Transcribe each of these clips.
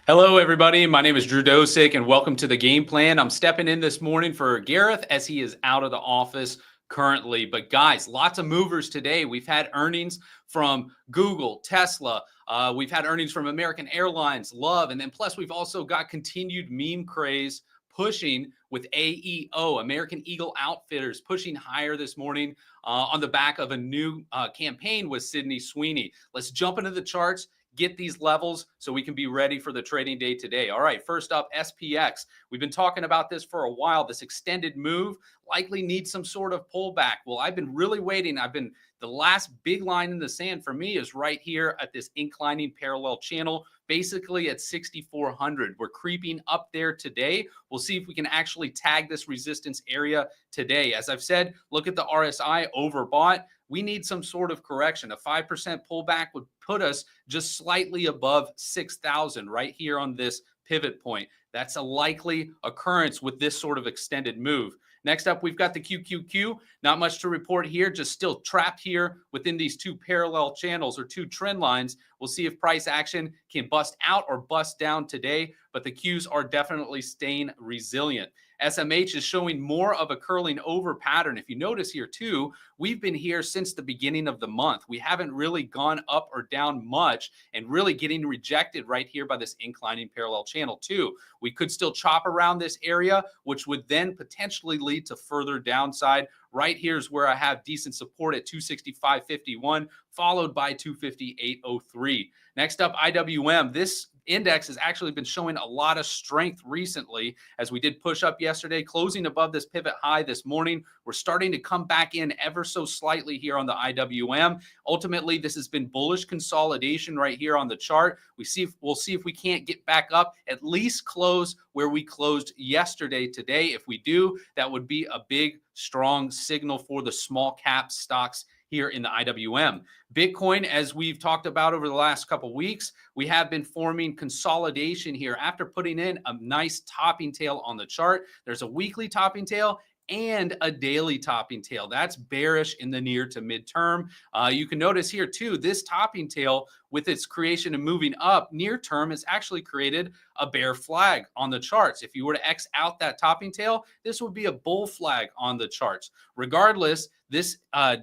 Hello, everybody. My name is Drew Dosek, and welcome to the Game Plan. I'm stepping in this morning for Gareth as he is out of the office currently. But guys, lots of movers today. We've had earnings from Google, Tesla. We've had earnings from American Airlines, Love, and then plus we've also got continued meme craze pushing with AEO, American Eagle Outfitters, pushing higher this morning on the back of a new campaign with Sydney Sweeney. Let's jump into the charts, get these levels so we can be ready for the trading day today. All right, first up, SPX. We've been talking about this for a while. This extended move likely needs some sort of pullback. Well, I've been really waiting. The last big line in the sand for me is right here at this inclining parallel channel, basically at 6,400. We're creeping up there today. We'll see if we can actually tag this resistance area today. As I've said, look at the RSI overbought. We need some sort of correction. A 5% pullback would put us just slightly above 6,000 right here on this pivot point. That's a likely occurrence with this sort of extended move. Next up, we've got the QQQ. Not much to report here, just still trapped here within these two parallel channels or two trend lines. We'll see if price action can bust out or bust down today, but the Qs are definitely staying resilient. SMH is showing more of a curling over pattern. If you notice here too, we've been here since the beginning of the month. We haven't really gone up or down much and really getting rejected right here by this inclining parallel channel too. We could still chop around this area, which would then potentially lead to further downside. Right here is where I have decent support at 265.51, followed by 258.03. Next up, IWM. This index has actually been showing a lot of strength recently as we did push up yesterday, closing above this pivot high this morning. We're starting to come back in ever so slightly here on the IWM. Ultimately, this has been bullish consolidation right here on the chart. We'll see if we can't get back up, at least close where we closed yesterday today. If we do, that would be a big, strong signal for the small cap stocks here in the IWM. Bitcoin, as we've talked about over the last couple of weeks, we have been forming consolidation here after putting in a nice topping tail on the chart. There's a weekly topping tail and a daily topping tail. That's bearish in the near to midterm. You can notice here too, this topping tail with its creation and moving up near term has actually created a bear flag on the charts. If you were to X out that topping tail, this would be a bull flag on the charts. Regardless, this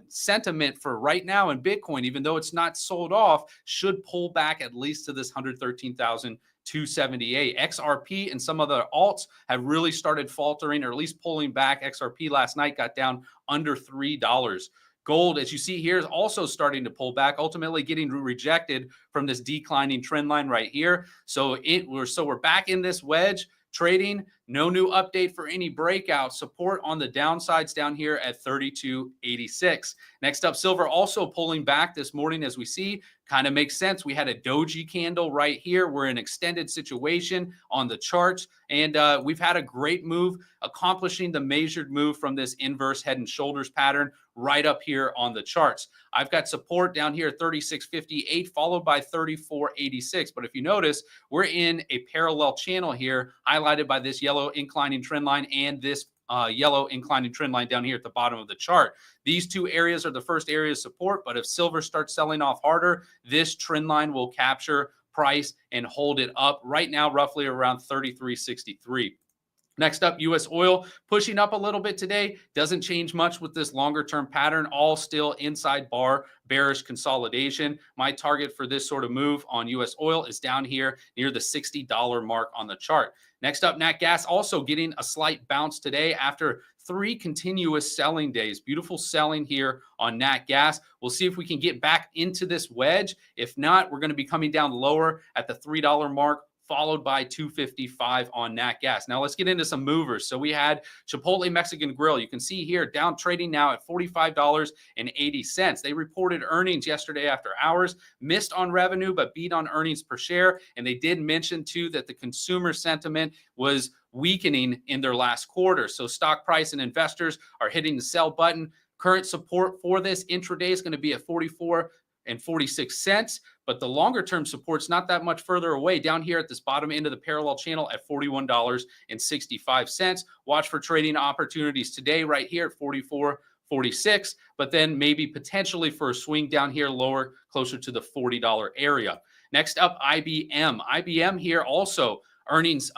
sentiment for right now in Bitcoin, even though it's not sold off, should pull back at least to this 113,278. XRP and some other alts have really started faltering or at least pulling back. XRP last night got down under $3. Gold, as you see here, is also starting to pull back, ultimately getting rejected from this declining trend line right here. So we're back in this wedge trading. No new update for any breakout. Support on the downsides down here at 32.86. Next up, silver also pulling back this morning as we see. Kind of makes sense. We had a doji candle right here. We're in an extended situation on the charts, and we've had a great move accomplishing the measured move from this inverse head and shoulders pattern right up here on the charts. I've got support down here at 36.58, followed by 34.86. But if you notice, we're in a parallel channel here, highlighted by this yellow inclining trend line and this yellow inclining trend line down here at the bottom of the chart. These two areas are the first areas of support, but if silver starts selling off harder, this trend line will capture price and hold it up right now, roughly around 33.63. Next up, U.S. oil pushing up a little bit today. Doesn't change much with this longer term pattern, all still inside bar bearish consolidation. My target for this sort of move on U.S. oil is down here near the $60 mark on the chart. Next up, nat gas also getting a slight bounce today after 3 continuous selling days. Beautiful selling here on nat gas. We'll see if we can get back into this wedge. If not, we're going to be coming down lower at the $3 mark, followed by 255 on nat gas. Now let's get into some movers. So we had Chipotle Mexican Grill. You can see here down trading now at $45.80. They reported earnings yesterday after hours, missed on revenue, but beat on earnings per share. And they did mention too that the consumer sentiment was weakening in their last quarter. So stock price and investors are hitting the sell button. Current support for this intraday is going to be at 44.46 cents, but the longer term support's not that much further away down here at this bottom end of the parallel channel at $41.65. Watch for trading opportunities today right here at 44.46, but then maybe potentially for a swing down here lower, closer to the $40 area. Next up, IBM. IBM here also earnings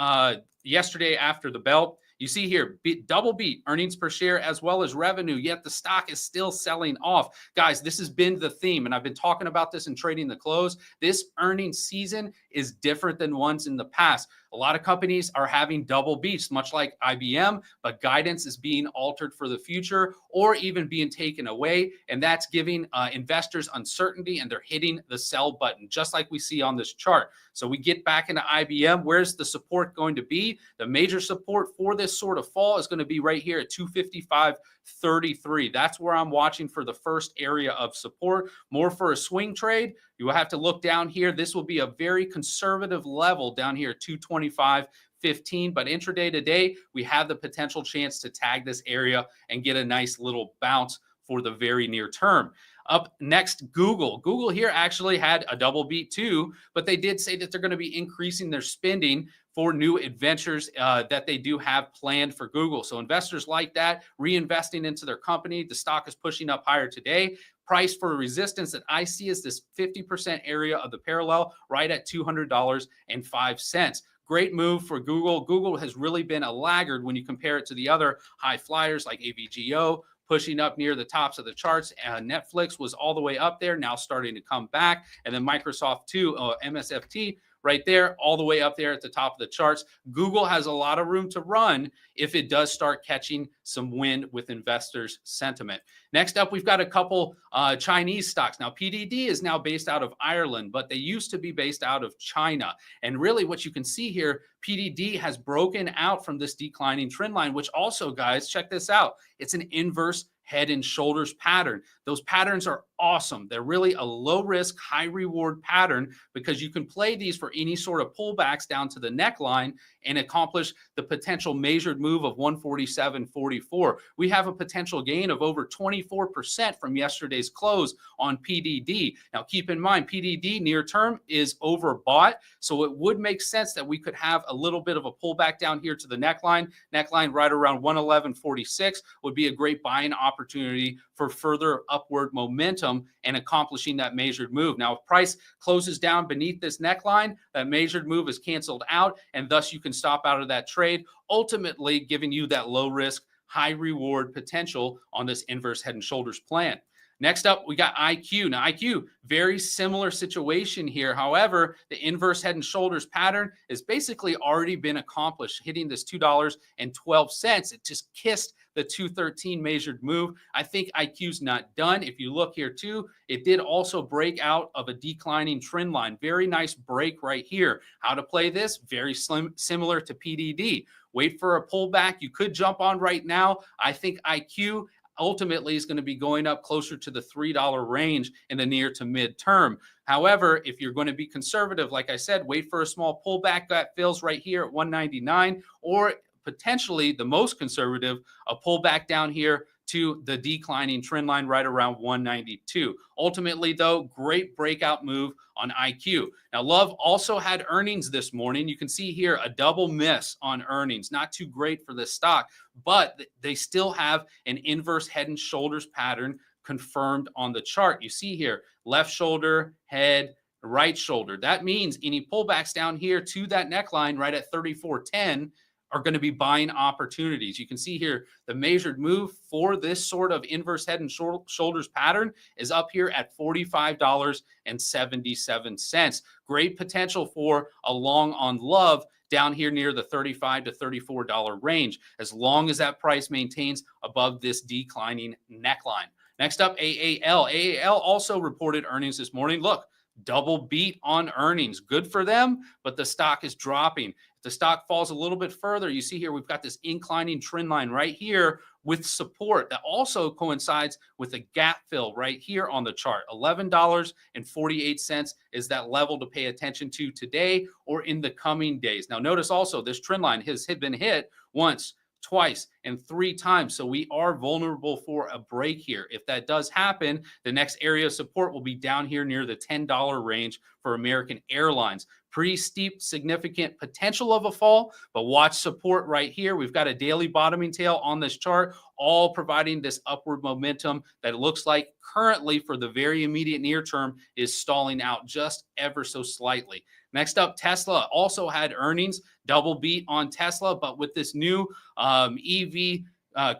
yesterday after the bell. You see here, double beat earnings per share as well as revenue, yet the stock is still selling off. Guys, this has been the theme, and I've been talking about this in Trading the Close. This earnings season is different than ones in the past. A lot of companies are having double beats, much like IBM, but guidance is being altered for the future or even being taken away. And that's giving investors uncertainty, and they're hitting the sell button, just like we see on this chart. So we get back into IBM. Where's the support going to be? The major support for this sort of fall is going to be right here at 255.33. That's where I'm watching for the first area of support. More for a swing trade, you will have to look down here. This will be a very conservative level down here at 225.15. But intraday today, we have the potential chance to tag this area and get a nice little bounce for the very near term. Up next, Google. Google here actually had a double beat too, but they did say that they're going to be increasing their spending for new adventures that they do have planned for Google. So investors like that, reinvesting into their company. The stock is pushing up higher today. Price for resistance that I see is this 50% area of the parallel right at $200.05. Great move for Google. Google has really been a laggard when you compare it to the other high flyers like AVGO, pushing up near the tops of the charts. Netflix was all the way up there, now starting to come back. And then Microsoft too, MSFT, right there, all the way up there at the top of the charts. Google has a lot of room to run if it does start catching some wind with investors' sentiment. Next up, we've got a couple Chinese stocks. Now, PDD is now based out of Ireland, but they used to be based out of China. And really what you can see here, PDD has broken out from this declining trend line, which also, guys, check this out. It's an inverse head and shoulders pattern. Those patterns are awesome. They're really a low risk, high reward pattern because you can play these for any sort of pullbacks down to the neckline and accomplish the potential measured move of 147.44. We have a potential gain of over 24% from yesterday's close on PDD. Now, keep in mind, PDD near term is overbought, so it would make sense that we could have a little bit of a pullback down here to the neckline. Neckline right around 111.46 would be a great buying opportunity for further upward momentum and accomplishing that measured move. Now, if price closes down beneath this neckline, that measured move is canceled out, and thus you can stop out of that trade, ultimately giving you that low risk, high reward potential on this inverse head and shoulders plan. Next up, we got IQ. Now, IQ, very similar situation here. However, the inverse head and shoulders pattern has basically already been accomplished, hitting this $2.12. It just kissed the 213 measured move. I think IQ's not done. If you look here too, it did also break out of a declining trend line. Very nice break right here. How to play this? Very similar to PDD. Wait for a pullback. You could jump on right now. I think IQ ultimately is going to be going up closer to the $3 range in the near to mid-term. However, if you're going to be conservative, like I said, wait for a small pullback that fills right here at 199, or potentially the most conservative, a pullback down here to the declining trend line right around 192. Ultimately, though, great breakout move on IQ. Now, Love also had earnings this morning. You can see here a double miss on earnings. Not too great for this stock, but they still have an inverse head and shoulders pattern confirmed on the chart. You see here, left shoulder, head, right shoulder. That means any pullbacks down here to that neckline right at 34.10 are going to be buying opportunities. You can see here the measured move for this sort of inverse head and shoulders pattern is up here at $45.77. Great potential for a long on Love down here near the $35 to $34 range, as long as that price maintains above this declining neckline. Next up, AAL. AAL also reported earnings this morning. Look, double beat on earnings. Good for them, but the stock is dropping. If the stock falls a little bit further, you see here we've got this inclining trend line right here with support that also coincides with a gap fill right here on the chart. $11.48 is that level to pay attention to today or in the coming days. Now, notice also this trend line has been hit once, twice, and 3 times. So we are vulnerable for a break here. If that does happen, the next area of support will be down here near the $10 range for American Airlines. Pretty steep, significant potential of a fall, but watch support right here. We've got a daily bottoming tail on this chart, all providing this upward momentum that looks like currently for the very immediate near term is stalling out just ever so slightly. Next up, Tesla also had earnings, double beat on Tesla, but with this new EV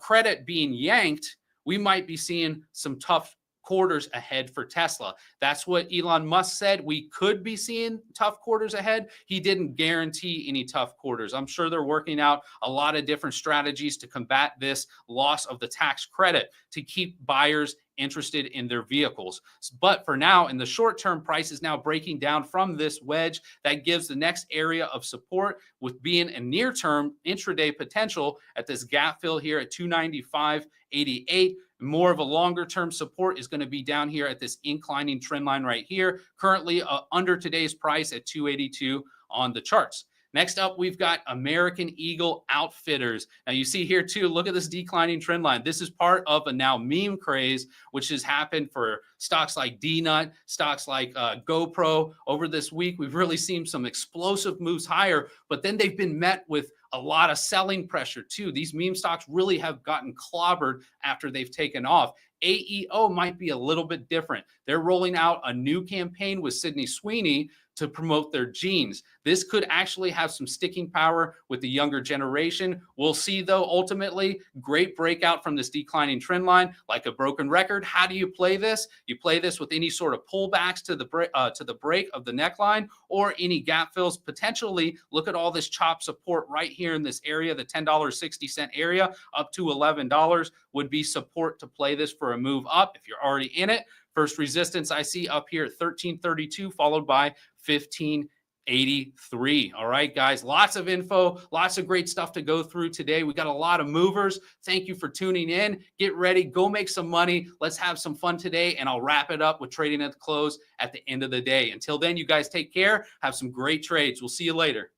credit being yanked, we might be seeing some tough quarters ahead for Tesla. That's what Elon Musk said. We could be seeing tough quarters ahead. He didn't guarantee any tough quarters. I'm sure they're working out a lot of different strategies to combat this loss of the tax credit to keep buyers interested in their vehicles. But for now, in the short term, price is now breaking down from this wedge. That gives the next area of support with being a near term intraday potential at this gap fill here at 295.88. More of a longer term support is going to be down here at this inclining trend line right here, currently under today's price at 282 on the charts. Next up, we've got American Eagle Outfitters. Now you see here too, look at this declining trend line. This is part of a now meme craze, which has happened for stocks like DNUT, stocks like GoPro. Over this week, we've really seen some explosive moves higher, but then they've been met with a lot of selling pressure too. These meme stocks really have gotten clobbered after they've taken off. AEO might be a little bit different. They're rolling out a new campaign with Sydney Sweeney to promote their jeans. This could actually have some sticking power with the younger generation. We'll see though, ultimately, great breakout from this declining trend line, like a broken record. How do you play this? You play this with any sort of pullbacks to the break of the neckline or any gap fills. Potentially look at all this chop support right here in this area, the $10.60 area up to $11 would be support to play this for a move up if you're already in it. First resistance I see up here at 1332, followed by 1583. All right, guys, lots of info, lots of great stuff to go through today. We got a lot of movers. Thank you for tuning in. Get ready, go make some money. Let's have some fun today, and I'll wrap it up with trading at the close at the end of the day. Until then, you guys take care. Have some great trades. We'll see you later.